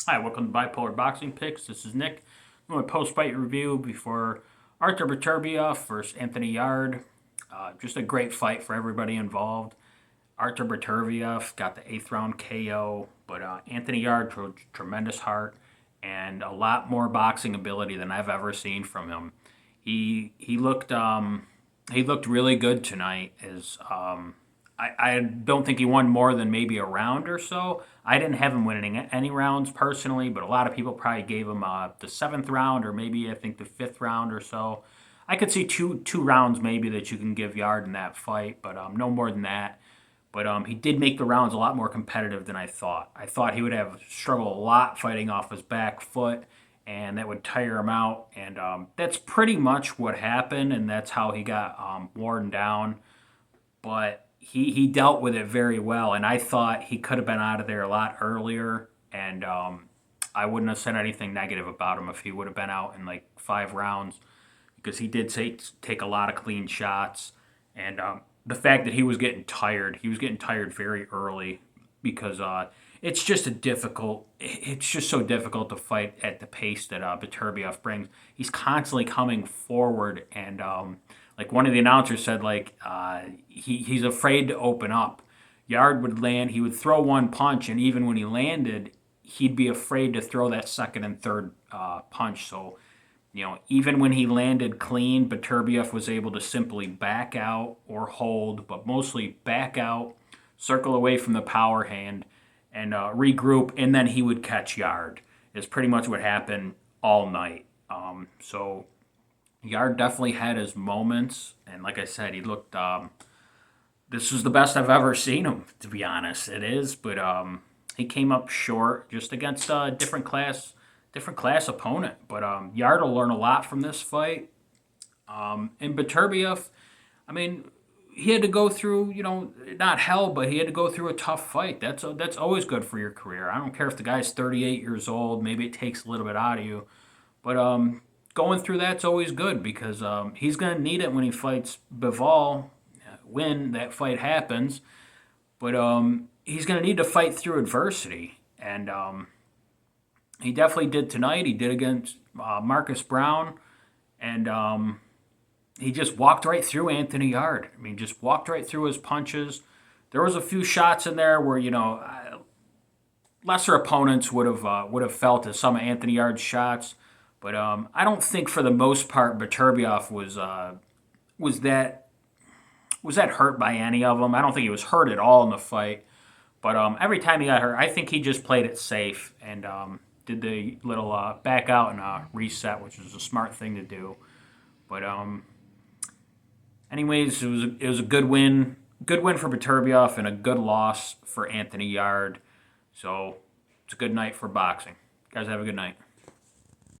Hi, welcome to Bipolar Boxing Picks. This is Nick. I'm doing a post-fight review before Artur Beterbiev versus Anthony Yarde. Just a great fight for everybody involved. Artur Beterbiev got the eighth round KO, but Anthony Yarde showed tremendous heart and a lot more boxing ability than I've ever seen from him. He looked really good tonight. I don't think he won more than maybe a round or so. I didn't have him winning any rounds personally, but a lot of people probably gave him the seventh round or maybe I think the fifth round or so. I could see two rounds maybe that you can give Yard in that fight, but no more than that. But he did make the rounds a lot more competitive than I thought. I thought he would have struggled a lot fighting off his back foot, and that would tire him out. And that's pretty much what happened, and that's how he got worn down. But he dealt with it very well, and I thought he could have been out of there a lot earlier, and I wouldn't have said anything negative about him if he would have been out in like 5 rounds, because he did take a lot of clean shots, and the fact that he was getting tired very early because it's just so difficult to fight at the pace that Beterbiev brings. He's constantly coming forward, and like one of the announcers said, he's afraid to open up. Yard would land, he would throw one punch, and even when he landed, he'd be afraid to throw that second and third punch. So, even when he landed clean, Beterbiev was able to simply back out or hold, but mostly back out, circle away from the power hand, and regroup, and then he would catch Yard. Is pretty much what happened all night. So Yard definitely had his moments, and like I said, he looked. This was the best I've ever seen him, to be honest. It is, but he came up short just against a different class opponent. But Yard will learn a lot from this fight. And Beterbiev, I mean, he had to go through, not hell, but he had to go through a tough fight. That's always good for your career. I don't care if the guy's 38 years old. Maybe it takes a little bit out of you, but going through that's always good because he's going to need it when he fights Bivol, when that fight happens. But he's going to need to fight through adversity, and he definitely did tonight. He did against Marcus Brown, and he just walked right through Anthony Yarde. I mean, just walked right through his punches. There was a few shots in there where lesser opponents would have felt as some of Anthony Yarde's shots, but I don't think for the most part Beterbiev was that hurt by any of them. I don't think he was hurt at all in the fight, but every time he got hurt, I think he just played it safe and did the little back out and reset, which was a smart thing to do. But anyways, it was a good win. Good win for Beterbiev and a good loss for Anthony Yarde. So it's a good night for boxing. Guys, have a good night.